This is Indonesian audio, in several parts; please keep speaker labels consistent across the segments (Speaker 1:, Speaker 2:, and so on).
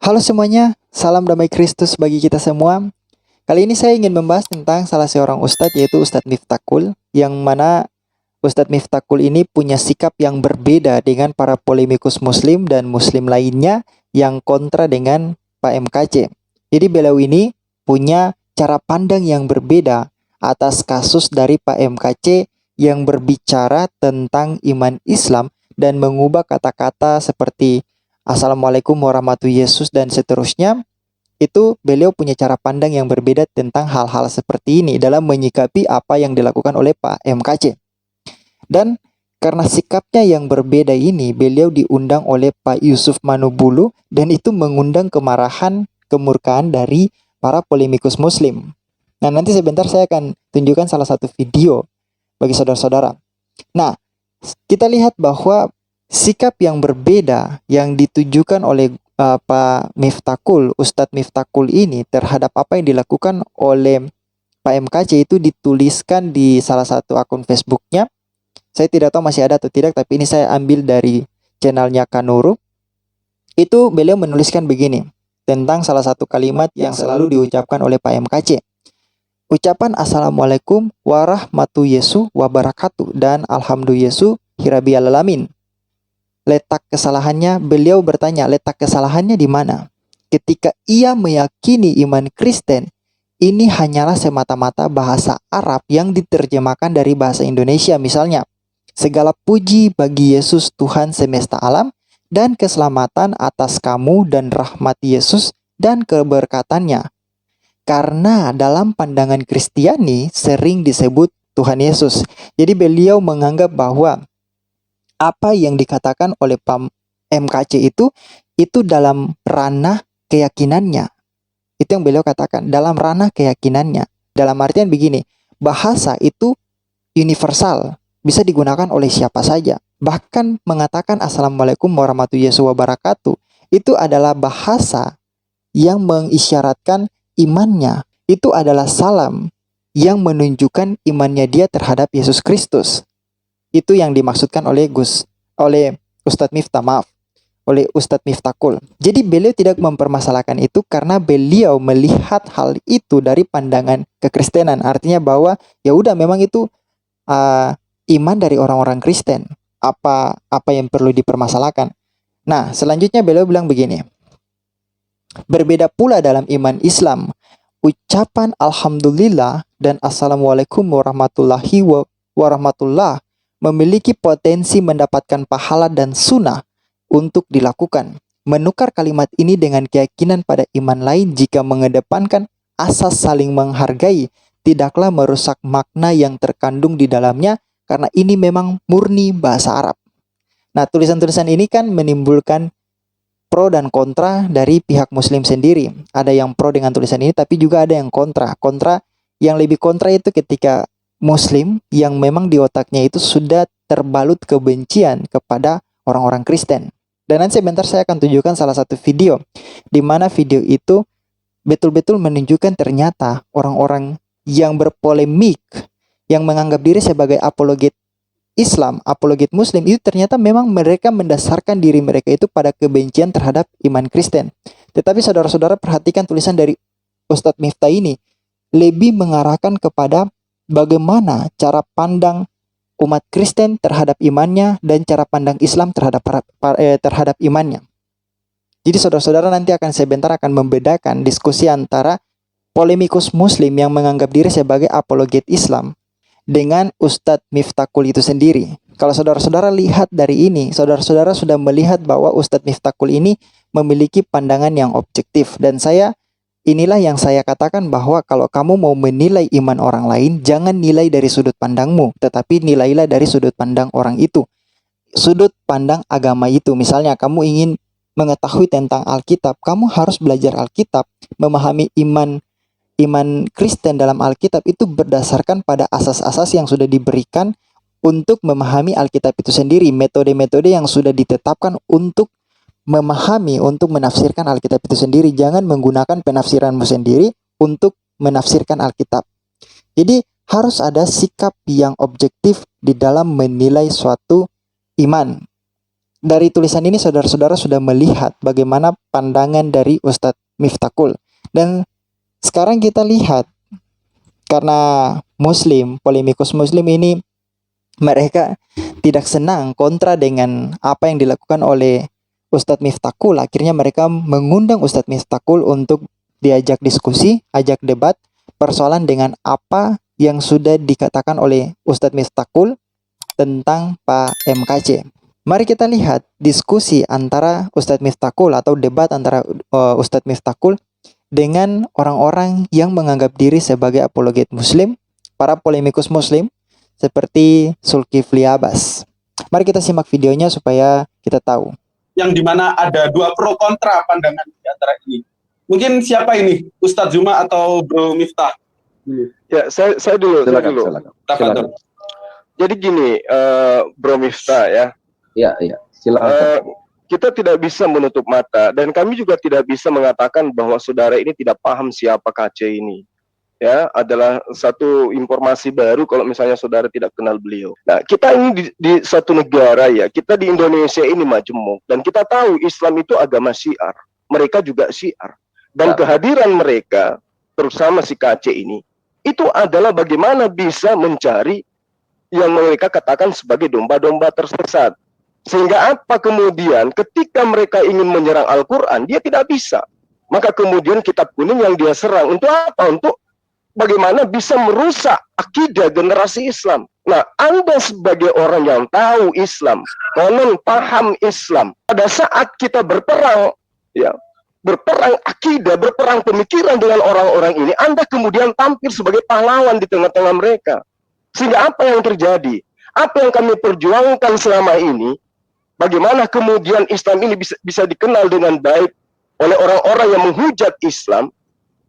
Speaker 1: Halo semuanya, salam damai Kristus bagi kita semua. Kali ini saya ingin membahas tentang salah seorang ustadz, yaitu Ustadz Miftahul, yang mana Ustadz Miftahul ini punya sikap yang berbeda dengan para polemikus muslim dan muslim lainnya yang kontra dengan Pak MKC. Jadi beliau ini punya cara pandang yang berbeda atas kasus dari Pak MKC yang berbicara tentang iman Islam dan mengubah kata-kata seperti Assalamualaikum warahmatullahi Yesus dan seterusnya. Itu beliau punya cara pandang yang berbeda tentang hal-hal seperti ini dalam menyikapi apa yang dilakukan oleh Pak MKC. Dan karena sikapnya yang berbeda ini, beliau diundang oleh Pak Yusuf Manubulu dan itu mengundang kemarahan, kemurkaan dari para polemikus muslim. Nah, nanti sebentar saya akan tunjukkan salah satu video bagi saudara-saudara. Nah, kita lihat bahwa sikap yang berbeda yang ditujukan oleh Pak Miftahul, Ustadz Miftahul ini terhadap apa yang dilakukan oleh Pak MKC itu dituliskan di salah satu akun Facebooknya. Saya tidak tahu masih ada atau tidak, tapi ini saya ambil dari channelnya Kanuru. Itu beliau menuliskan begini tentang salah satu kalimat yang selalu diucapkan oleh Pak MKC. Ucapan Assalamualaikum warahmatullahi wabarakatuh dan Alhamdulillah Hirabil alamin. Letak kesalahannya, beliau bertanya, letak kesalahannya di mana? Ketika ia meyakini iman Kristen, ini hanyalah semata-mata bahasa Arab yang diterjemahkan dari bahasa Indonesia. Misalnya, segala puji bagi Yesus Tuhan semesta alam dan keselamatan atas kamu dan rahmat Yesus dan keberkatannya. Karena dalam pandangan Kristiani sering disebut Tuhan Yesus. Jadi beliau menganggap bahwa apa yang dikatakan oleh Pak MKC itu dalam ranah keyakinannya. Itu yang beliau katakan, dalam ranah keyakinannya. Dalam artian begini, bahasa itu universal, bisa digunakan oleh siapa saja. Bahkan mengatakan Assalamualaikum warahmatullahi wabarakatuh, itu adalah bahasa yang mengisyaratkan imannya. Itu adalah salam yang menunjukkan imannya dia terhadap Yesus Kristus. Itu yang dimaksudkan oleh Ustadz Miftahul. Jadi beliau tidak mempermasalahkan itu karena beliau melihat hal itu dari pandangan kekristenan. Artinya bahwa ya udah, memang itu iman dari orang-orang Kristen. Apa yang perlu dipermasalahkan? Nah, selanjutnya beliau bilang begini. Berbeda pula dalam iman Islam. Ucapan Alhamdulillah dan Assalamualaikum warahmatullahi wabarakatuh memiliki potensi mendapatkan pahala dan sunnah untuk dilakukan. Menukar kalimat ini dengan keyakinan pada iman lain jika mengedepankan asas saling menghargai tidaklah merusak makna yang terkandung di dalamnya karena ini memang murni bahasa Arab. Nah, tulisan-tulisan ini kan menimbulkan pro dan kontra dari pihak muslim sendiri. Ada yang pro dengan tulisan ini, tapi juga ada yang kontra. Yang lebih kontra itu ketika muslim yang memang di otaknya itu sudah terbalut kebencian kepada orang-orang Kristen. Dan nanti sebentar saya akan tunjukkan salah satu video di mana video itu betul-betul menunjukkan ternyata orang-orang yang berpolemik, yang menganggap diri sebagai apologet Islam, apologet Muslim, itu ternyata memang mereka mendasarkan diri mereka itu pada kebencian terhadap iman Kristen. Tetapi saudara-saudara perhatikan tulisan dari Ustadz Miftah ini lebih mengarahkan kepada bagaimana cara pandang umat Kristen terhadap imannya dan cara pandang Islam terhadap imannya. Jadi saudara-saudara nanti sebentar akan membedakan diskusi antara polemikus Muslim yang menganggap diri sebagai apologet Islam dengan Ustadz Miftahul itu sendiri. Kalau saudara-saudara lihat dari ini, saudara-saudara sudah melihat bahwa Ustadz Miftahul ini memiliki pandangan yang objektif. Dan inilah yang saya katakan bahwa kalau kamu mau menilai iman orang lain, jangan nilai dari sudut pandangmu, tetapi nilailah dari sudut pandang orang itu. Sudut pandang agama itu. Misalnya kamu ingin mengetahui tentang Alkitab, kamu harus belajar Alkitab, memahami iman Kristen dalam Alkitab itu berdasarkan pada asas-asas yang sudah diberikan untuk memahami Alkitab itu sendiri, metode-metode yang sudah ditetapkan untuk memahami, untuk menafsirkan Alkitab itu sendiri. Jangan menggunakan penafsiranmu sendiri untuk menafsirkan Alkitab. Jadi harus ada sikap yang objektif di dalam menilai suatu iman. dari tulisan ini saudara-saudara sudah melihat bagaimana pandangan dari Ustadz Miftakul. Dan sekarang kita lihat, karena Muslim, polemikus Muslim ini, mereka tidak senang kontra dengan apa yang dilakukan oleh Ustadz Miftakul. Akhirnya mereka mengundang Ustadz Miftakul untuk diajak diskusi, ajak debat persoalan dengan apa yang sudah dikatakan oleh Ustadz Miftakul tentang Pak MKC. Mari kita lihat diskusi antara Ustadz Miftakul atau debat antara Ustadz Miftakul dengan orang-orang yang menganggap diri sebagai apologet Muslim, para polemikus Muslim, seperti Zulkifli Abbas. Mari kita simak videonya supaya kita tahu.
Speaker 2: Yang dimana ada dua pro kontra pandangan di antara ini. Mungkin siapa ini? Ustadz Zuma atau Bro Miftah?
Speaker 3: Ya, saya dulu. Silakan. Jadi gini, Bro Miftah ya.
Speaker 4: Iya, silakan.
Speaker 3: Kita tidak bisa menutup mata, dan kami juga tidak bisa mengatakan bahwa saudara ini tidak paham siapa KC ini. Ya, adalah satu informasi baru kalau misalnya saudara tidak kenal beliau. Nah, kita ini di satu negara ya, kita di Indonesia ini majemuk, dan kita tahu Islam itu agama syiar. Mereka juga syiar. Dan kehadiran mereka, terutama si KC ini, itu adalah bagaimana bisa mencari yang mereka katakan sebagai domba-domba tersesat. Sehingga apa kemudian ketika mereka ingin menyerang Al-Quran, dia tidak bisa. Maka kemudian kitab kuning yang dia serang. Untuk apa? Untuk bagaimana bisa merusak akidah generasi Islam. Nah, Anda sebagai orang yang tahu Islam, konon paham Islam, pada saat kita berperang, ya, berperang akidah, berperang pemikiran dengan orang-orang ini, Anda kemudian tampil sebagai pahlawan di tengah-tengah mereka. Sehingga apa yang terjadi? Apa yang kami perjuangkan selama ini, bagaimana kemudian Islam ini bisa dikenal dengan baik oleh orang-orang yang menghujat Islam,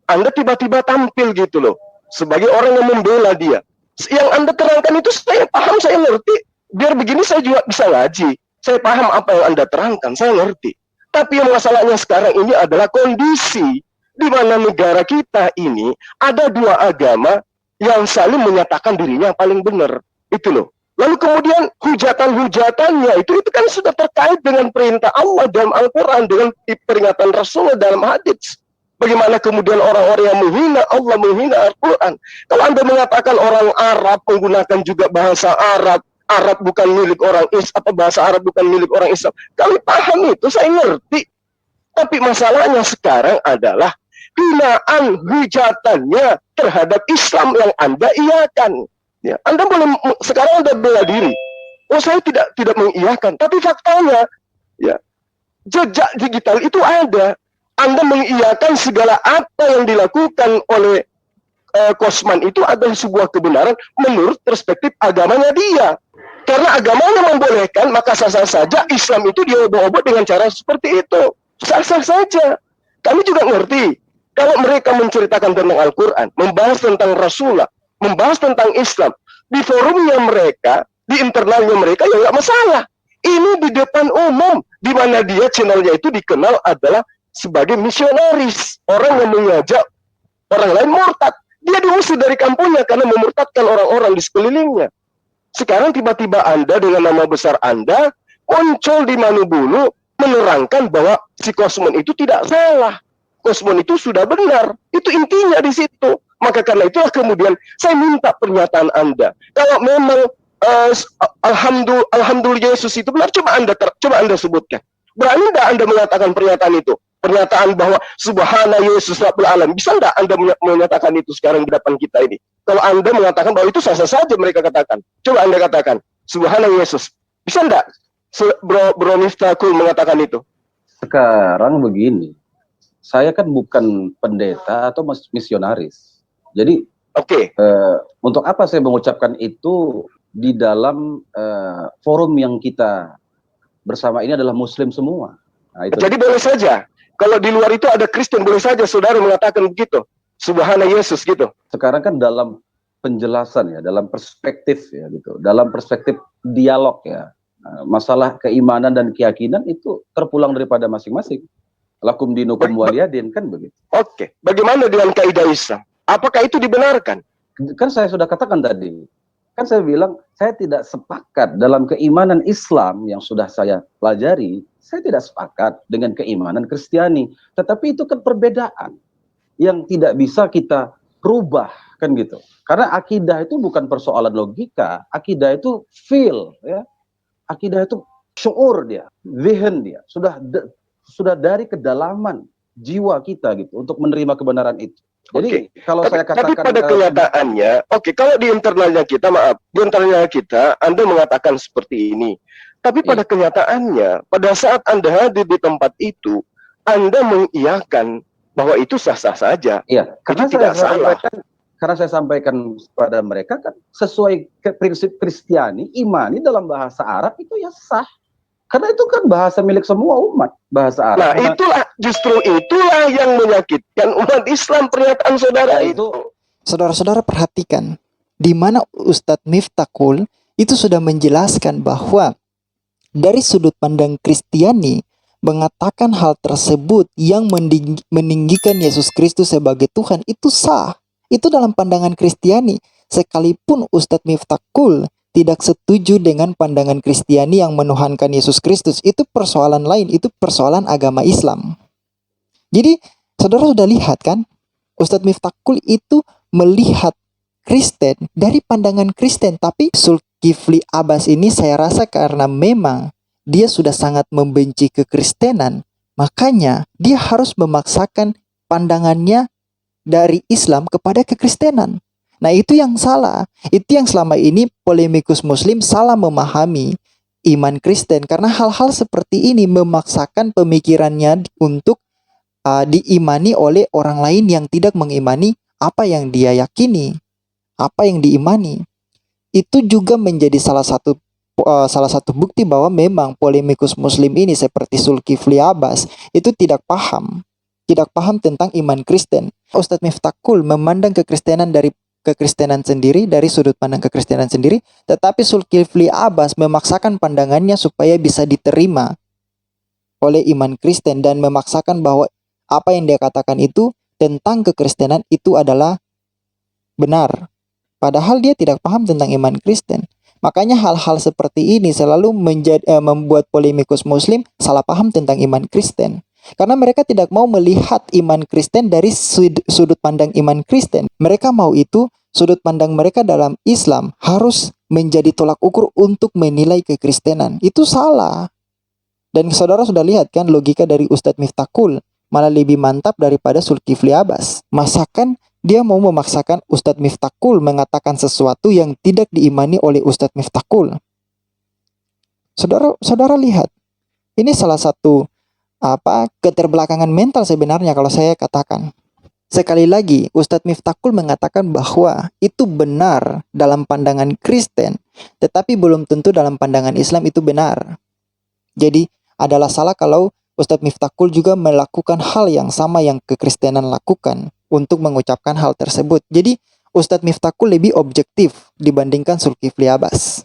Speaker 3: Anda tiba-tiba tampil gitu loh, sebagai orang yang membela dia. Yang Anda terangkan itu saya paham, saya ngerti. Biar begini saya juga bisa ngaji. Saya paham apa yang Anda terangkan, saya ngerti. Tapi yang masalahnya sekarang ini adalah kondisi di mana negara kita ini ada dua agama yang saling menyatakan dirinya yang paling benar. Itu loh. Lalu kemudian hujatan-hujatannya itu kan sudah terkait dengan perintah Allah dalam Al-Quran, dengan peringatan Rasulullah dalam hadits. Bagaimana kemudian orang-orang yang menghina Allah, menghina Al-Quran. Kalau Anda mengatakan orang Arab menggunakan juga bahasa Arab, Arab bukan milik orang Islam, atau bahasa Arab bukan milik orang Islam. Kami paham itu, saya ngerti. Tapi masalahnya sekarang adalah hinaan hujatannya terhadap Islam yang Anda iakan. Ya, Anda boleh sekarang Anda bela diri. Oh, saya tidak mengiyakan, tapi faktanya ya, jejak digital itu ada. Anda mengiyakan segala apa yang dilakukan oleh Kosman itu adalah sebuah kebenaran menurut perspektif agamanya dia. Karena agamanya membolehkan, maka sah-sah saja Islam itu diobok-obok dengan cara seperti itu. Sah-sah saja. Kami juga ngerti kalau mereka menceritakan tentang Al-Quran, membahas tentang Rasulullah, membahas tentang Islam di forumnya mereka, di internalnya mereka, ya nggak masalah. Ini di depan umum, di mana dia channelnya itu dikenal adalah sebagai misionaris, orang yang mengajak orang lain murtad. Dia diusir dari kampungnya karena memurtadkan orang-orang di sekelilingnya. Sekarang tiba-tiba Anda dengan nama besar Anda muncul di Manubulu menerangkan bahwa si Kosmon itu tidak salah. Kosmon itu sudah benar. Itu intinya di situ. Maka karena itulah kemudian saya minta pernyataan Anda. Kalau memang Alhamdulillah Yesus itu benar, coba Anda sebutkan. Berani tidak Anda mengatakan pernyataan itu? Pernyataan bahwa Subhana Yesus Rabbul Alam. Bisa tidak Anda menyatakan itu sekarang di depan kita ini? Kalau Anda mengatakan bahwa itu sah-sah saja mereka katakan. Coba Anda katakan Subhana Yesus. Bisa tidak Bro Miftahul mengatakan itu?
Speaker 4: Sekarang begini, saya kan bukan pendeta atau misionaris. Jadi, untuk apa saya mengucapkan itu di dalam forum yang kita bersama ini adalah Muslim semua. Nah, itu.
Speaker 3: Jadi boleh saja. Kalau di luar itu ada Kristen, boleh saja saudara mengatakan begitu. Subhana Yesus gitu.
Speaker 4: Sekarang kan dalam penjelasan ya, dalam perspektif ya gitu, dalam perspektif dialog ya. Masalah keimanan dan keyakinan itu terpulang daripada masing-masing. Lakum dinukum waliyadin, kan begitu.
Speaker 3: Bagaimana dengan kaidah Islam? Apakah itu dibenarkan?
Speaker 4: Kan saya sudah katakan tadi, Kan saya bilang, saya tidak sepakat dalam keimanan Islam yang sudah saya pelajari, saya tidak sepakat dengan keimanan Kristiani. Tetapi itu kan perbedaan yang tidak bisa kita rubah, kan gitu. Karena akidah itu bukan persoalan logika, akidah itu feel, ya. Akidah itu syuur dia, zihin dia, sudah dari kedalaman jiwa kita gitu untuk menerima kebenaran itu. Jadi kalau saya katakan,
Speaker 3: tapi pada kenyataannya, kalau di internalnya kita, di internalnya kita, Anda mengatakan seperti ini. Tapi pada kenyataannya, pada saat Anda hadir di tempat itu, Anda mengiyakan bahwa itu sah-sah saja.
Speaker 4: Iya, karena saya sampaikan pada mereka kan sesuai prinsip Kristiani, imani dalam bahasa Arab itu ya sah. Karena itu kan bahasa milik semua umat, bahasa Arab.
Speaker 3: Nah, justru itulah yang menyakitkan umat Islam, pernyataan saudara itu.
Speaker 1: Saudara-saudara perhatikan, di mana Ustadz Miftakul itu sudah menjelaskan bahwa dari sudut pandang Kristiani mengatakan hal tersebut yang meninggikan Yesus Kristus sebagai Tuhan itu sah. Itu dalam pandangan Kristiani. Sekalipun Ustadz Miftakul tidak setuju dengan pandangan Kristiani yang menuhankan Yesus Kristus, itu persoalan lain, itu persoalan agama Islam. Jadi, saudara sudah lihat kan, Ustadz Miftakul itu melihat Kristen dari pandangan Kristen, tapi Zulkifli Abbas ini saya rasa karena memang dia sudah sangat membenci kekristenan, makanya dia harus memaksakan pandangannya dari Islam kepada kekristenan. Nah, itu yang salah. Itu yang selama ini polemikus muslim salah memahami iman Kristen. Karena hal-hal seperti ini memaksakan pemikirannya untuk diimani oleh orang lain yang tidak mengimani apa yang dia yakini, apa yang diimani. Itu juga menjadi salah satu bukti bahwa memang polemikus muslim ini seperti Zulkifli Abbas itu tidak paham tentang iman Kristen. Ustadz Miftakul memandang kekristenan dari kekristenan sendiri, dari sudut pandang kekristenan sendiri, tetapi Zulkifli Abbas memaksakan pandangannya supaya bisa diterima oleh iman Kristen dan memaksakan bahwa apa yang dia katakan itu tentang kekristenan itu adalah benar. Padahal dia tidak paham tentang iman Kristen. Makanya hal-hal seperti ini selalu membuat polemikus muslim salah paham tentang iman Kristen. Karena mereka tidak mau melihat iman Kristen dari sudut pandang iman Kristen. Mereka mau itu sudut pandang mereka dalam Islam harus menjadi tolak ukur untuk menilai kekristenan. Itu salah. Dan saudara sudah lihat kan logika dari Ustadz Miftakul malah lebih mantap daripada Zulkifli Abbas. Masakan dia mau memaksakan Ustadz Miftakul mengatakan sesuatu yang tidak diimani oleh Ustadz Miftakul. Saudara lihat. Ini salah satu keterbelakangan mental sebenarnya kalau saya katakan. Sekali lagi, Ustadz Miftakul mengatakan bahwa itu benar dalam pandangan Kristen, tetapi belum tentu dalam pandangan Islam itu benar. Jadi, adalah salah kalau Ustadz Miftakul juga melakukan hal yang sama yang kekristenan lakukan untuk mengucapkan hal tersebut. Jadi, Ustadz Miftakul lebih objektif dibandingkan Zulkifli Abbas.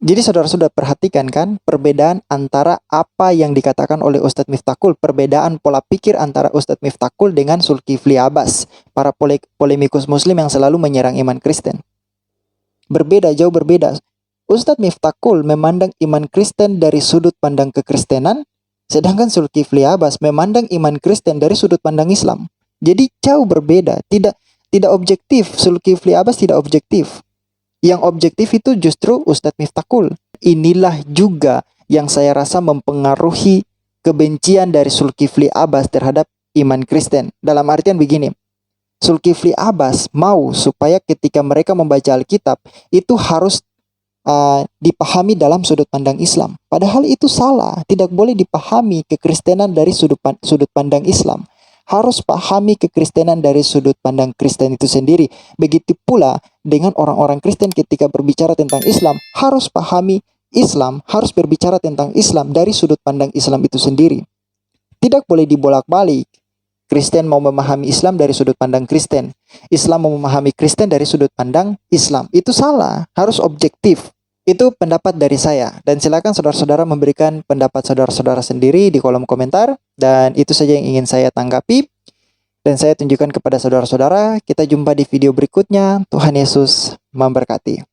Speaker 1: Jadi saudara sudah perhatikan kan perbedaan antara apa yang dikatakan oleh Ustadz Miftakul, perbedaan pola pikir antara Ustadz Miftakul dengan Zulkifli Abbas, para polemikus muslim yang selalu menyerang iman Kristen. Jauh berbeda. Ustadz Miftakul memandang iman Kristen dari sudut pandang kekristenan, sedangkan Zulkifli Abbas memandang iman Kristen dari sudut pandang Islam. Jadi jauh berbeda, tidak objektif. Zulkifli Abbas tidak objektif. Yang objektif itu justru Ustadz Miftakul. Inilah juga yang saya rasa mempengaruhi kebencian dari Zulkifli Abbas terhadap iman Kristen. Dalam artian begini, Zulkifli Abbas mau supaya ketika mereka membaca Alkitab itu harus dipahami dalam sudut pandang Islam. Padahal itu salah, tidak boleh dipahami kekristenan dari sudut pandang Islam. Harus pahami kekristenan dari sudut pandang Kristen itu sendiri. Begitu pula dengan orang-orang Kristen ketika berbicara tentang Islam, harus pahami Islam, harus berbicara tentang Islam dari sudut pandang Islam itu sendiri. Tidak boleh dibolak-balik. Kristen mau memahami Islam dari sudut pandang Kristen. Islam mau memahami Kristen dari sudut pandang Islam. Itu salah, harus objektif. Itu pendapat dari saya. Dan silakan saudara-saudara memberikan pendapat saudara-saudara sendiri di kolom komentar. Dan itu saja yang ingin saya tanggapi. Dan saya tunjukkan kepada saudara-saudara. Kita jumpa di video berikutnya. Tuhan Yesus memberkati.